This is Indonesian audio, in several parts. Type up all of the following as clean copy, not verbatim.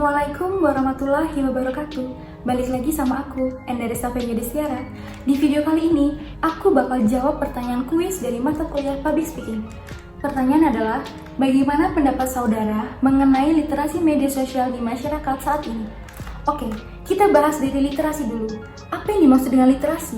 Assalamualaikum warahmatullahi wabarakatuh. Balik lagi sama aku, Endaresa Desiara. Di video kali ini, aku bakal jawab pertanyaan kuis dari mata kuliah Public Speaking. Pertanyaan adalah, bagaimana pendapat saudara mengenai literasi media sosial di masyarakat saat ini? Oke, kita bahas dari literasi dulu. Apa yang dimaksud dengan literasi?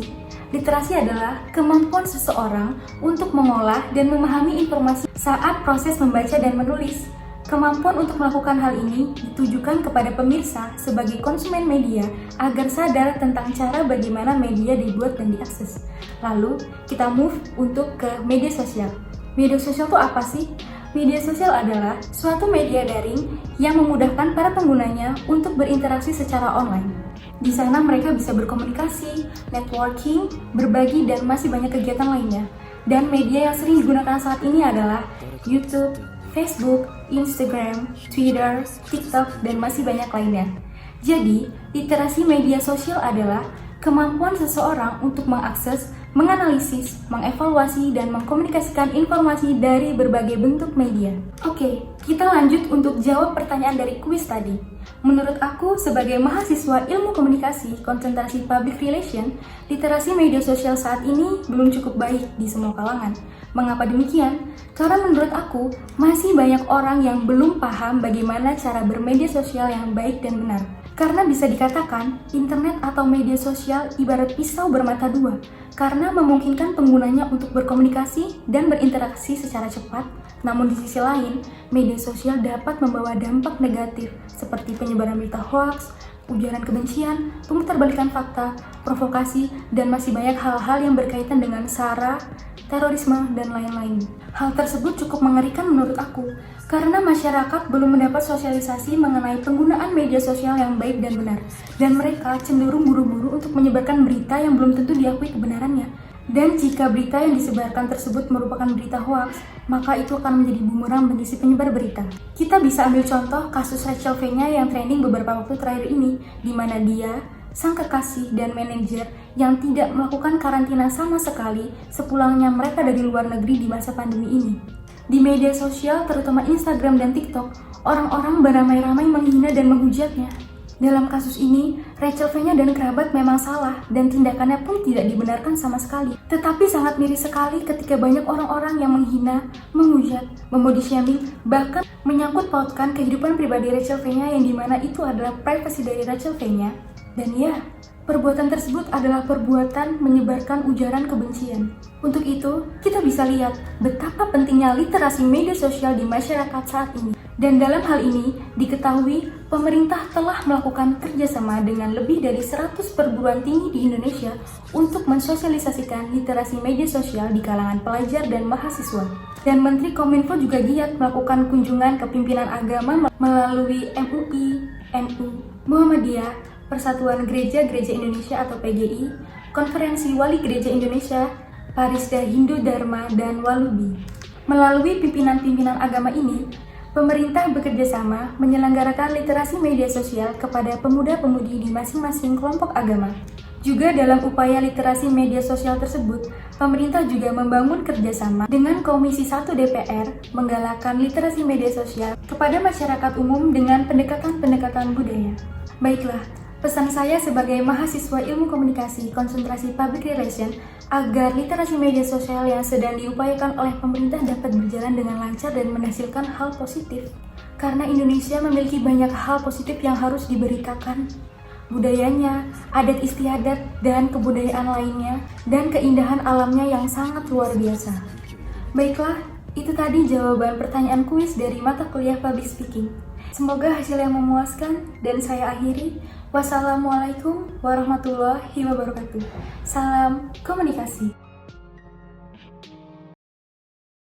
Literasi adalah kemampuan seseorang untuk mengolah dan memahami informasi saat proses membaca dan menulis. Kemampuan untuk melakukan hal ini ditujukan kepada pemirsa sebagai konsumen media agar sadar tentang cara bagaimana media dibuat dan diakses. Lalu, kita move untuk ke media sosial. Media sosial itu apa sih? Media sosial adalah suatu media daring yang memudahkan para penggunanya untuk berinteraksi secara online. Di sana mereka bisa berkomunikasi, networking, berbagi, dan masih banyak kegiatan lainnya. Dan media yang sering digunakan saat ini adalah YouTube, Facebook, Instagram, Twitter, TikTok, dan masih banyak lainnya. Jadi, literasi media sosial adalah kemampuan seseorang untuk mengakses, menganalisis, mengevaluasi, dan mengkomunikasikan informasi dari berbagai bentuk media. Oke, kita lanjut untuk jawab pertanyaan dari kuis tadi. Menurut aku, sebagai mahasiswa ilmu komunikasi, konsentrasi public relation, literasi media sosial saat ini belum cukup baik di semua kalangan. Mengapa demikian? Karena menurut aku, masih banyak orang yang belum paham bagaimana cara bermedia sosial yang baik dan benar. Karena bisa dikatakan, internet atau media sosial ibarat pisau bermata dua, karena memungkinkan penggunanya untuk berkomunikasi dan berinteraksi secara cepat. Namun di sisi lain, media sosial dapat membawa dampak negatif seperti penyebaran berita hoaks, ujaran kebencian, pemutarbalikan fakta, provokasi, dan masih banyak hal-hal yang berkaitan dengan SARA, terorisme, dan lain-lain. Hal tersebut cukup mengerikan menurut aku, karena masyarakat belum mendapat sosialisasi mengenai penggunaan media sosial yang baik dan benar, dan mereka cenderung buru-buru untuk menyebarkan berita yang belum tentu diakui kebenarannya. Dan jika berita yang disebarkan tersebut merupakan berita hoaks, maka itu akan menjadi bumerang bagi si penyebar berita. Kita bisa ambil contoh kasus Rachel V-nya yang trending beberapa waktu terakhir ini, di mana dia, sang kekasih dan manajer yang tidak melakukan karantina sama sekali sepulangnya mereka dari luar negeri di masa pandemi ini. Di media sosial, terutama Instagram dan TikTok, orang-orang beramai-ramai menghina dan menghujatnya. Dalam kasus ini, Rachel V-nya dan kerabat memang salah dan tindakannya pun tidak dibenarkan sama sekali. Tetapi sangat miris sekali ketika banyak orang-orang yang menghina, menghujat, membody shaming, bahkan menyangkut pautkan kehidupan pribadi Rachel V-nya yang dimana itu adalah privasi dari Rachel V-nya. Dan ya, perbuatan tersebut adalah perbuatan menyebarkan ujaran kebencian. Untuk itu, kita bisa lihat betapa pentingnya literasi media sosial di masyarakat saat ini. Dan dalam hal ini, diketahui pemerintah telah melakukan kerjasama dengan lebih dari 100 perguruan tinggi di Indonesia untuk mensosialisasikan literasi media sosial di kalangan pelajar dan mahasiswa. Dan Menteri Kominfo juga giat melakukan kunjungan ke pimpinan agama melalui MUI, NU, Muhammadiyah, Persatuan Gereja-Gereja Indonesia atau PGI, Konferensi Wali Gereja Indonesia, Parisda Hindu Dharma, dan Walubi. Melalui pimpinan-pimpinan agama ini, pemerintah bekerja sama menyelenggarakan literasi media sosial kepada pemuda-pemudi di masing-masing kelompok agama. Juga dalam upaya literasi media sosial tersebut, pemerintah juga membangun kerjasama dengan Komisi 1 DPR menggalakkan literasi media sosial kepada masyarakat umum dengan pendekatan-pendekatan budaya. Baiklah, pesan saya sebagai mahasiswa ilmu komunikasi konsentrasi public relation agar literasi media sosial yang sedang diupayakan oleh pemerintah dapat berjalan dengan lancar dan menghasilkan hal positif. Karena Indonesia memiliki banyak hal positif yang harus diberitakan. Budayanya, adat istiadat, dan kebudayaan lainnya, dan keindahan alamnya yang sangat luar biasa. Baiklah, itu tadi jawaban pertanyaan kuis dari mata kuliah Public Speaking. Semoga hasil yang memuaskan, dan saya akhiri. Wassalamualaikum warahmatullahi wabarakatuh. Salam komunikasi.